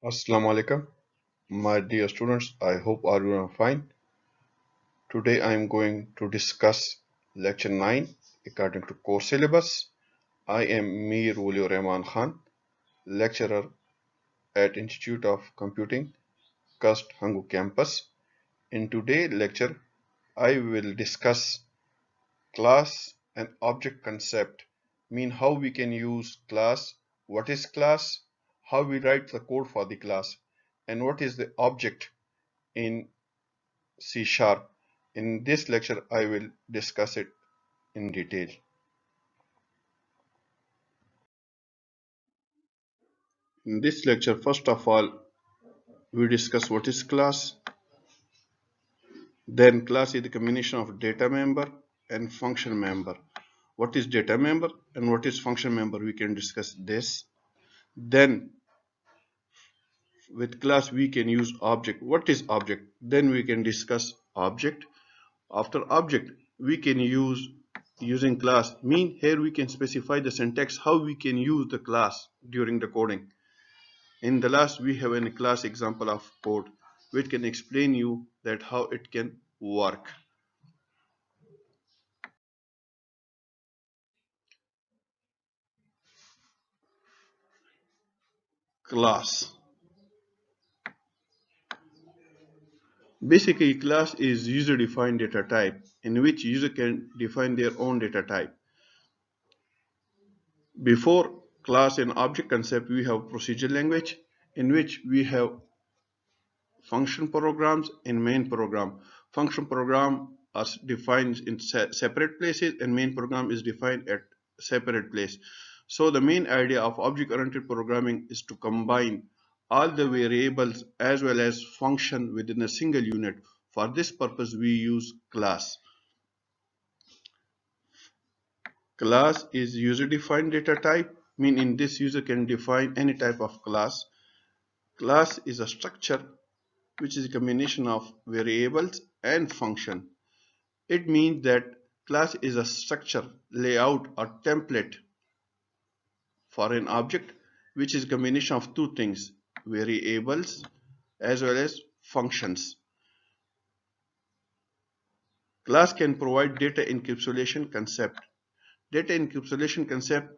Assalamu alaikum, my dear students. I hope all you are fine. Today I am going to discuss lecture 9 according to course syllabus. I am Meer Wali Rehman Khan, lecturer at Institute of Computing, Kast Hangu campus. In today's lecture, I will discuss class and object concept, mean how we can use class, what is class, how we write the code for the class, and what is the object in C sharp. In this lecture, I will discuss it in detail. In this lecture, first of all, we discuss what is class. Then class is the combination of data member and function member. What is data member and what is function member? We can discuss this. Then with class, we can use object. What is object? Then we can discuss object. After object, we can use using class. Mean here we can specify the syntax how we can use the class during the coding. In the last, we have a class example of code which can explain you that how it can work. Class. Basically, class is user-defined data type in which user can define their own data type. Before class and object concept, we have procedure language in which we have function programs and main program. Function program are defined in separate places and main program is defined at separate place. So the main idea of object-oriented programming is to combine all the variables as well as function within a single unit. For this purpose, we use class. Class is user-defined data type, meaning this user can define any type of class. Class is a structure which is a combination of variables and function. It means that class is a structure, layout, or template for an object which is a combination of two things, variables as well as functions. Class can provide data encapsulation concept. Data encapsulation concept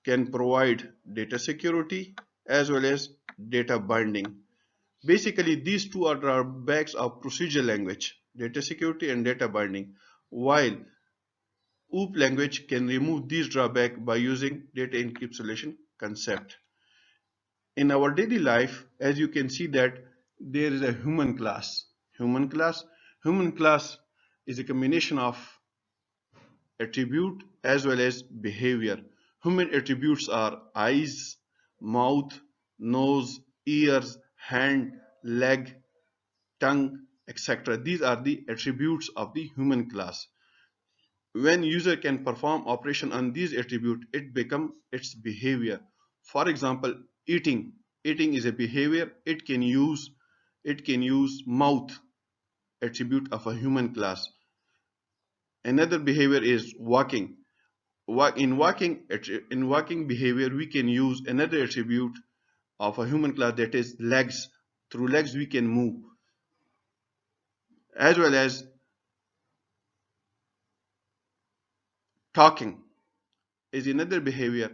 can provide data security as well as data binding. Basically, these two are drawbacks of procedure language, data security and data binding, while OOP language can remove these drawbacks by using data encapsulation concept. In our daily life, as you can see that there is a human class. Human class is a combination of attribute as well as behavior. Human attributes are eyes, mouth, nose, ears, hand, leg, tongue, etc. These are the attributes of the human class. When user can perform operation on these attributes, it becomes its behavior. For example, eating. Eating is a behavior. It can use mouth, attribute of a human class. Another behavior is walking. In walking behavior, we can use another attribute of a human class, that is legs. Through legs we can move, as well as talking is another behavior.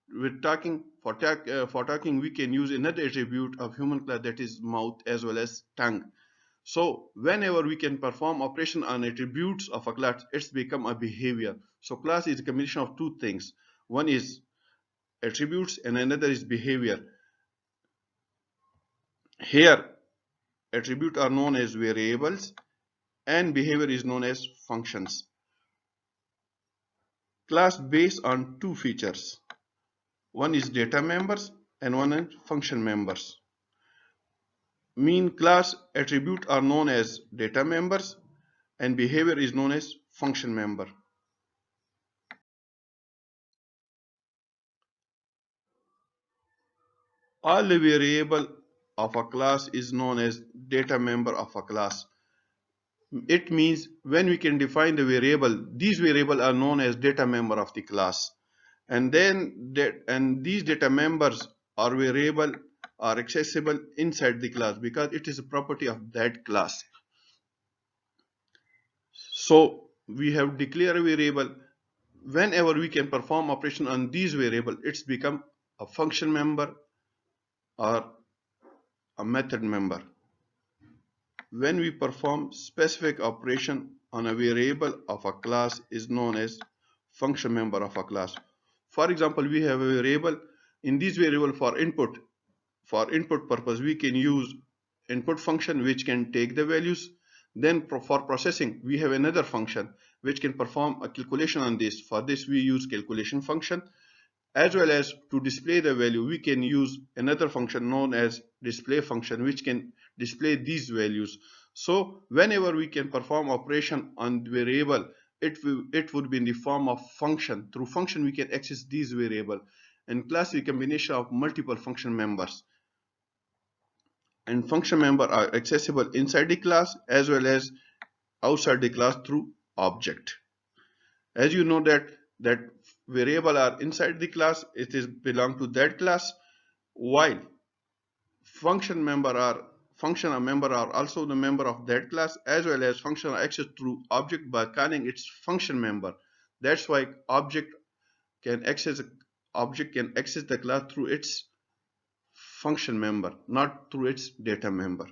With talking, for talking we can use another attribute of human class, that is mouth as well as tongue. So whenever we can perform operation on attributes of a class, it's become a behavior. So class is a combination of two things. One is attributes and another is behavior. Here attributes are known as variables and behavior is known as functions. Class based on two features. One is data members and one is function members. Mean class attribute are known as data members and behavior is known as function member. All the variable of a class is known as data member of a class. It means when we can define the variable, these variables are known as data member of the class. And these data members are variable are accessible inside the class because it is a property of that class. So we have declared a variable. Whenever we can perform operation on these variable, it's become a function member or a method member. When we perform specific operation on a variable of a class is known as function member of a class. For example, we have a variable. In this variable for input purpose, we can use input function which can take the values. Then for processing, we have another function which can perform a calculation on this. For this, we use calculation function. As well as to display the value, we can use another function known as display function which can display these values. So whenever we can perform operation on variable, it would be in the form of function. Through function we can access these variable, and class is a combination of multiple function members, and function member are accessible inside the class as well as outside the class through object. As you know that variable are inside the class, it is belong to that class, while function a member are also the member of that class, as well as function are accessed through object by calling its function member. That's why can access object can access the class through its function member, not through its data member.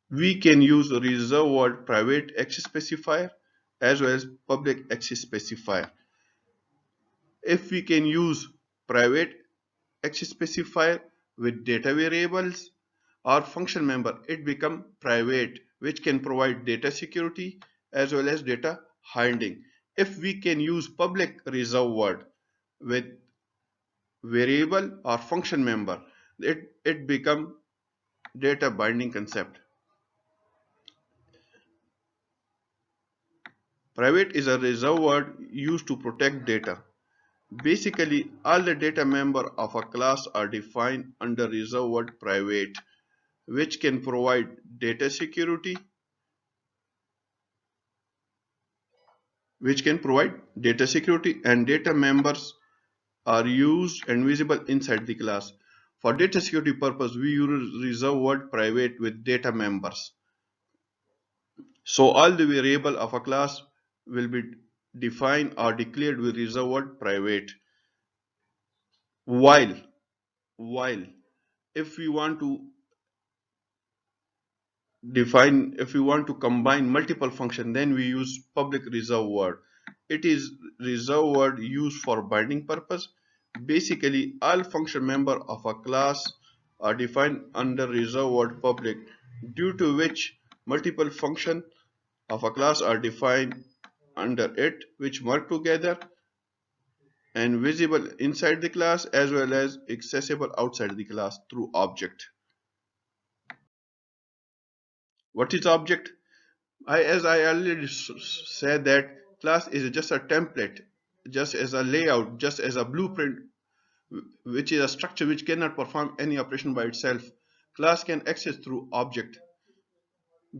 We can use a reserved word private access specifier as well as public access specifier. If we can use private access specifier with data variables or function member, it become private, which can provide data security as well as data hiding. If we can use public reserved word with variable or function member, it become data binding concept. Private is a reserved word used to protect data. Basically, all the data member of a class are defined under reserved word private, which can provide data security, and data members are used and visible inside the class. For data security purpose, we use reserved word private with data members. So all the variable of a class will be defined or declared with reserved word private. While while if we want to if we want to combine multiple function, then we use public reserved word. It is reserved word used for binding purpose. Basically, all function member of a class are defined under reserved word public, due to which multiple function of a class are defined under it, which work together and visible inside the class as well as accessible outside the class through object. What is object? As I already said, that class is just a template, just as a layout, just as a blueprint, which is a structure which cannot perform any operation by itself. Class can access through object.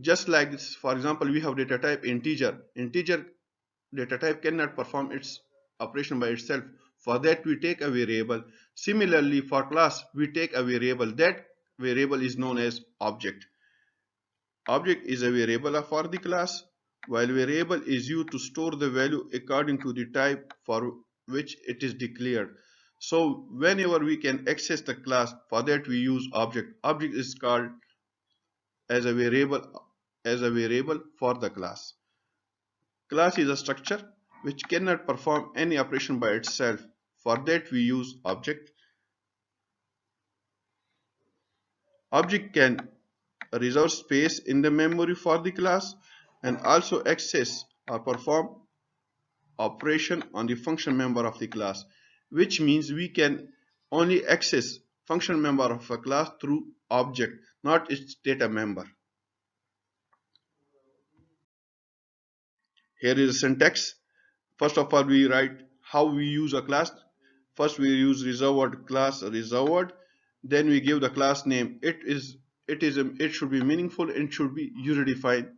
Just like this, for example, we have data type integer. Integer data type cannot perform its operation by itself. For that, we take a variable. Similarly, for class, we take a variable. That variable is known as object. Object is a variable for the class, while variable is used to store the value according to the type for which it is declared. So whenever we can access the class, for that we use object. Object is called as a variable for the class. Class is a structure which cannot perform any operation by itself. For that we use object. Object can reserve space in the memory for the class and also access or perform operation on the function member of the class, which means we can only access function member of a class through object, not its data member. Here is a syntax. First of all, we write how we use a class. First, we use reserved word class reserved word. Then we give the class name. It should be meaningful and should be user defined.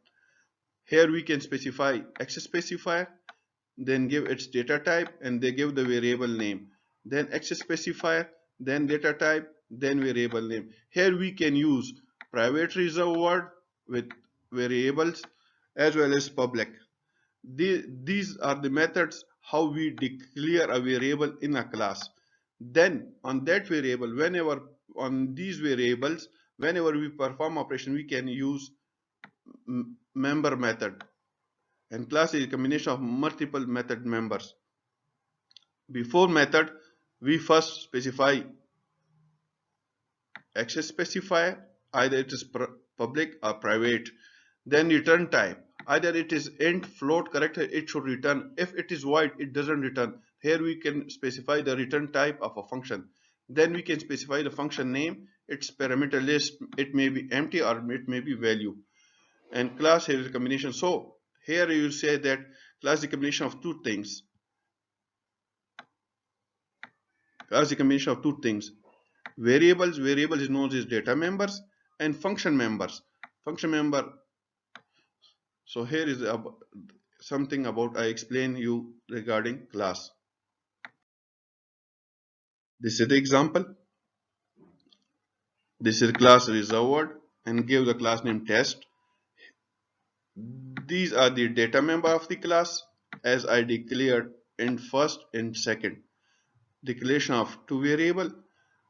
Here we can specify access specifier. then give its data type, and they give the variable name. Then access specifier, then data type, then variable name. Here we can use private reserved word with variables as well as public. These are the methods how we declare a variable in a class. Then on that variable, on these variables, whenever we perform operation, we can use member method. And class is a combination of multiple method members. Before method, we first specify access specifier, either it is public or private. Then return type, either it is int, float, character, it should return. If it is void, it doesn't return. Here we can specify the return type of a function. Then we can specify the function name, its parameter list, it may be empty or it may be value. And class here is a combination. So here you say that class is a combination of two things. Class is a combination of two things. Variables is known as data members, and function members. Function member. So here is something about I explain you regarding class. This is the example. This is class reserved and give the class name test. These are the data member of the class as I declared in first and second. Declaration of two variable.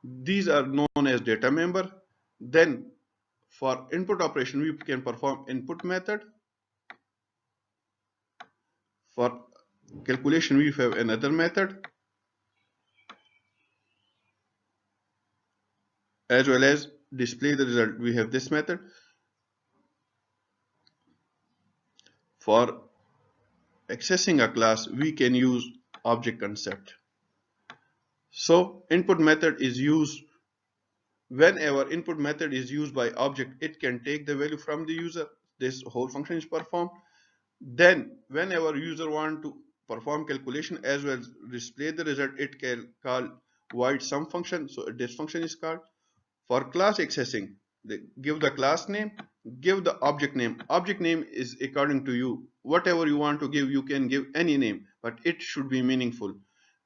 These are known as data member. Then for input operation, we can perform input method. For calculation, we have another method, as well as display the result. We have this method. For accessing a class, we can use object concept. So input method is used whenever input method is used by object, it can take the value from the user. This whole function is performed. Then whenever user want to perform calculation as well as display the result, it can call void sum function. So this function is called. For class accessing, give the class name, give the object name. Object name is according to you. Whatever you want to give, you can give any name, but it should be meaningful.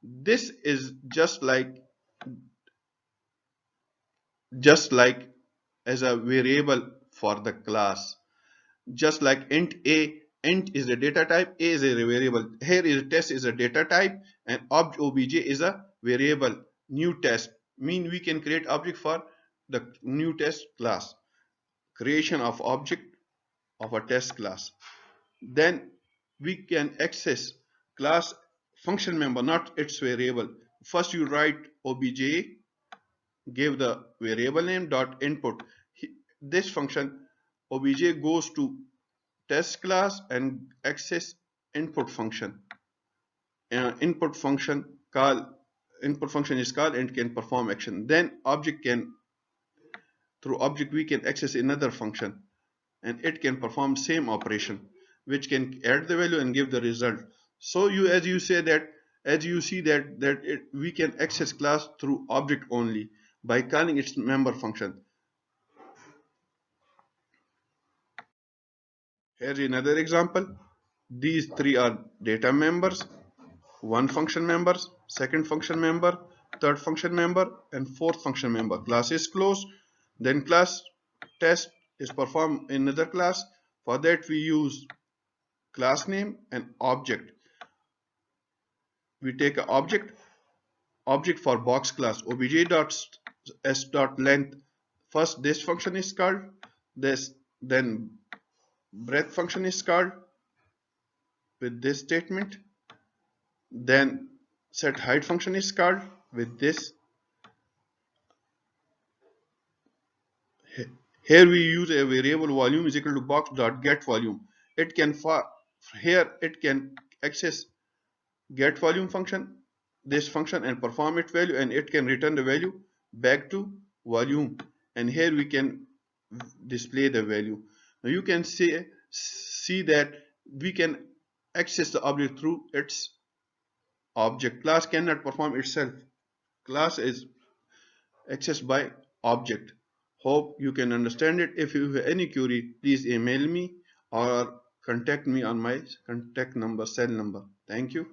This is just like as a variable for the class. Just like int a, int is a data type, a is a variable. Here is test is a data type, and obj is a variable. New test mean we can create object for the new test class. Creation of object of a test class. Then we can access class function member, not its variable. First you write obj, give the variable name dot input. This function obj goes to test class and access input function. Input function is called and can perform action. Then through object we can access another function, and it can perform same operation, which can add the value and give the result. So as you see that we can access class through object only by calling its member function. Here's another example. These three are data members, one function members, second function member, third function member, and fourth function member. Class is closed. Then class test is performed in another class. For that we use class name and object. We take an object for box class obj.s.length. First this function is called, then breadth function is called with this statement, then set height function is called with this. Here we use a variable volume is equal to box.getVolume. It can access get volume function, this function, and perform its value, and it can return the value back to volume. And here we can display the value. Now you can see that we can access the object through its object. Class cannot perform itself. Class is accessed by object. Hope you can understand it. If you have any query, please email me or contact me on my contact number, cell number. Thank you.